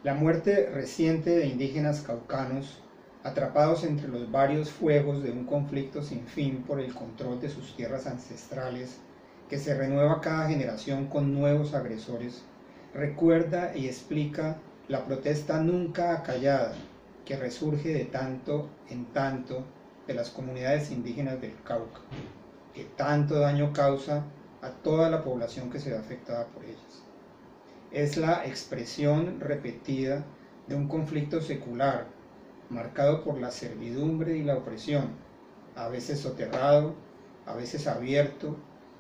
La muerte reciente de indígenas caucanos, atrapados entre los varios fuegos de un conflicto sin fin por el control de sus tierras ancestrales, que se renueva cada generación con nuevos agresores, recuerda y explica la protesta nunca acallada que resurge de tanto en tanto de las comunidades indígenas del Cauca, que tanto daño causa a toda la población que se ve afectada por ellas. Es la expresión repetida de un conflicto secular, marcado por la servidumbre y la opresión, a veces soterrado, a veces abierto,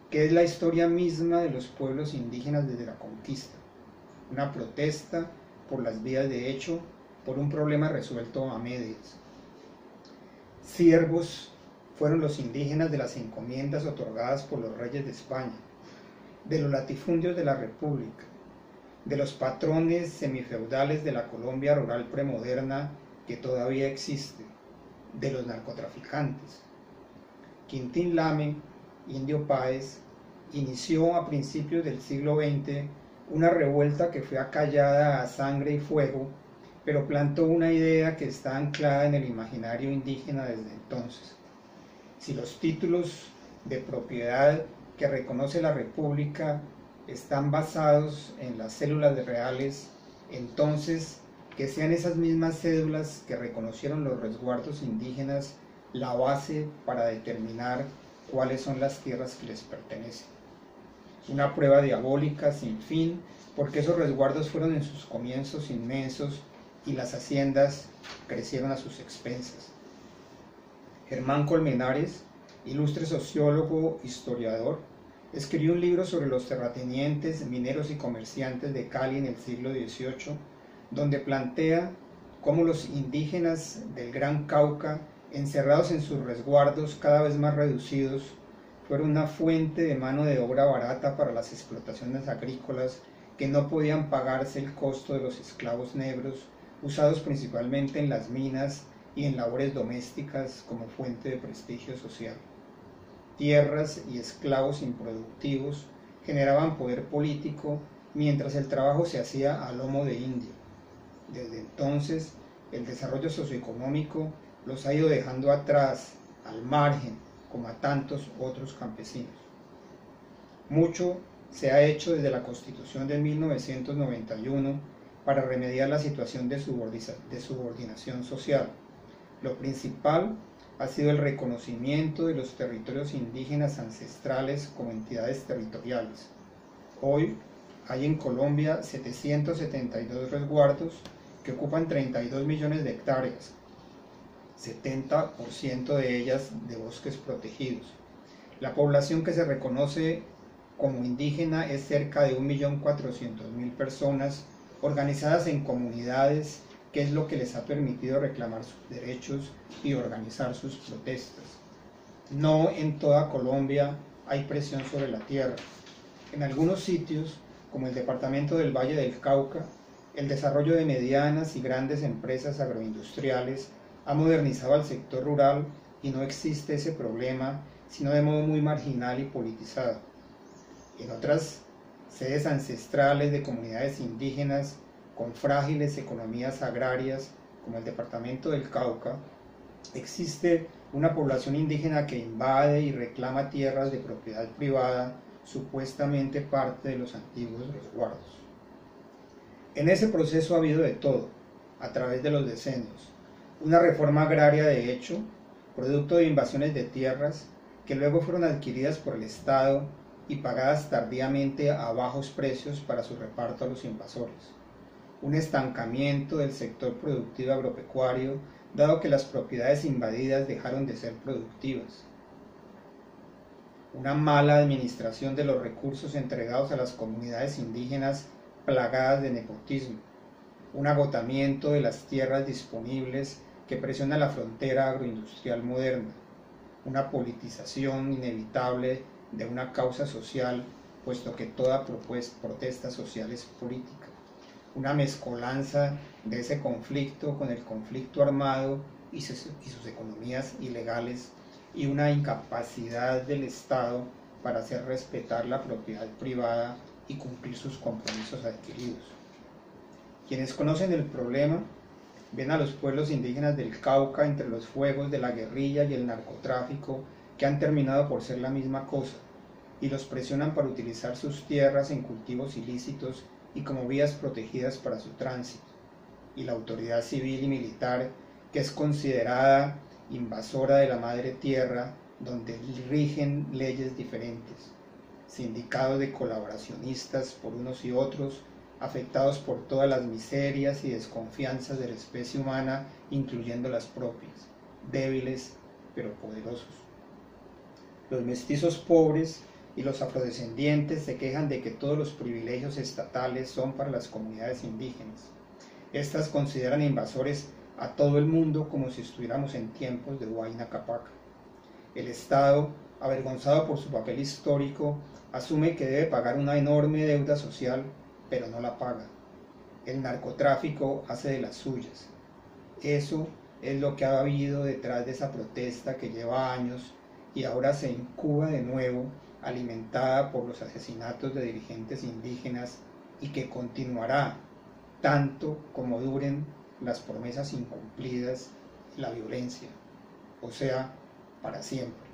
que es la historia misma de los pueblos indígenas desde la conquista, una protesta por las vías de hecho, por un problema resuelto a medias. Siervos fueron los indígenas de las encomiendas otorgadas por los reyes de España, de los latifundios de la República, de los patrones semifeudales de la Colombia rural premoderna que todavía existe, de los narcotraficantes. Quintín Lame, Indio Páez, inició a principios del siglo XX una revuelta que fue acallada a sangre y fuego, pero plantó una idea que está anclada en el imaginario indígena desde entonces. Si los títulos de propiedad que reconoce la República están basados en las cédulas reales, entonces que sean esas mismas cédulas que reconocieron los resguardos indígenas la base para determinar cuáles son las tierras que les pertenecen. Una prueba diabólica sin fin, porque esos resguardos fueron en sus comienzos inmensos y las haciendas crecieron a sus expensas. Germán Colmenares, ilustre sociólogo, historiador, escribió un libro sobre los terratenientes, mineros y comerciantes de Cali en el siglo XVIII, donde plantea cómo los indígenas del Gran Cauca, encerrados en sus resguardos cada vez más reducidos, fueron una fuente de mano de obra barata para las explotaciones agrícolas que no podían pagarse el costo de los esclavos negros, usados principalmente en las minas y en labores domésticas como fuente de prestigio social. Tierras y esclavos improductivos generaban poder político mientras el trabajo se hacía a lomo de indio. Desde entonces, el desarrollo socioeconómico los ha ido dejando atrás, al margen, como a tantos otros campesinos. Mucho se ha hecho desde la Constitución de 1991 para remediar la situación de subordinación social. Lo principal ha sido el reconocimiento de los territorios indígenas ancestrales como entidades territoriales. Hoy hay en Colombia 772 resguardos que ocupan 32 millones de hectáreas, 70% de ellas de bosques protegidos. La población que se reconoce como indígena es cerca de 1.400.000 personas organizadas en comunidades, que es lo que les ha permitido reclamar sus derechos y organizar sus protestas. No en toda Colombia hay presión sobre la tierra. En algunos sitios, como el departamento del Valle del Cauca, el desarrollo de medianas y grandes empresas agroindustriales ha modernizado al sector rural y no existe ese problema, sino de modo muy marginal y politizado. En otras sedes ancestrales de comunidades indígenas con frágiles economías agrarias, como el departamento del Cauca, existe una población indígena que invade y reclama tierras de propiedad privada, supuestamente parte de los antiguos resguardos. En ese proceso ha habido de todo, a través de los decenios. Una reforma agraria de hecho, producto de invasiones de tierras, que luego fueron adquiridas por el Estado y pagadas tardíamente a bajos precios para su reparto a los invasores. Un estancamiento del sector productivo agropecuario, dado que las propiedades invadidas dejaron de ser productivas. Una mala administración de los recursos entregados a las comunidades indígenas plagadas de nepotismo. Un agotamiento de las tierras disponibles que presiona la frontera agroindustrial moderna. Una politización inevitable de una causa social, puesto que toda protesta social es política. Una mezcolanza de ese conflicto con el conflicto armado y sus economías ilegales, y una incapacidad del Estado para hacer respetar la propiedad privada y cumplir sus compromisos adquiridos. Quienes conocen el problema ven a los pueblos indígenas del Cauca entre los fuegos de la guerrilla y el narcotráfico que han terminado por ser la misma cosa, y los presionan para utilizar sus tierras en cultivos ilícitos y como vías protegidas para su tránsito, y la autoridad civil y militar, que es considerada invasora de la madre tierra, donde rigen leyes diferentes, sindicados de colaboracionistas por unos y otros, afectados por todas las miserias y desconfianzas de la especie humana, incluyendo las propias, débiles pero poderosos. Los mestizos pobres y los afrodescendientes se quejan de que todos los privilegios estatales son para las comunidades indígenas. Estas consideran invasores a todo el mundo como si estuviéramos en tiempos de Huayna Capac. El Estado, avergonzado por su papel histórico, asume que debe pagar una enorme deuda social, pero no la paga. El narcotráfico hace de las suyas. Eso es lo que ha habido detrás de esa protesta que lleva años y ahora se incuba de nuevo, alimentada por los asesinatos de dirigentes indígenas, y que continuará tanto como duren las promesas incumplidas y la violencia, o sea, para siempre.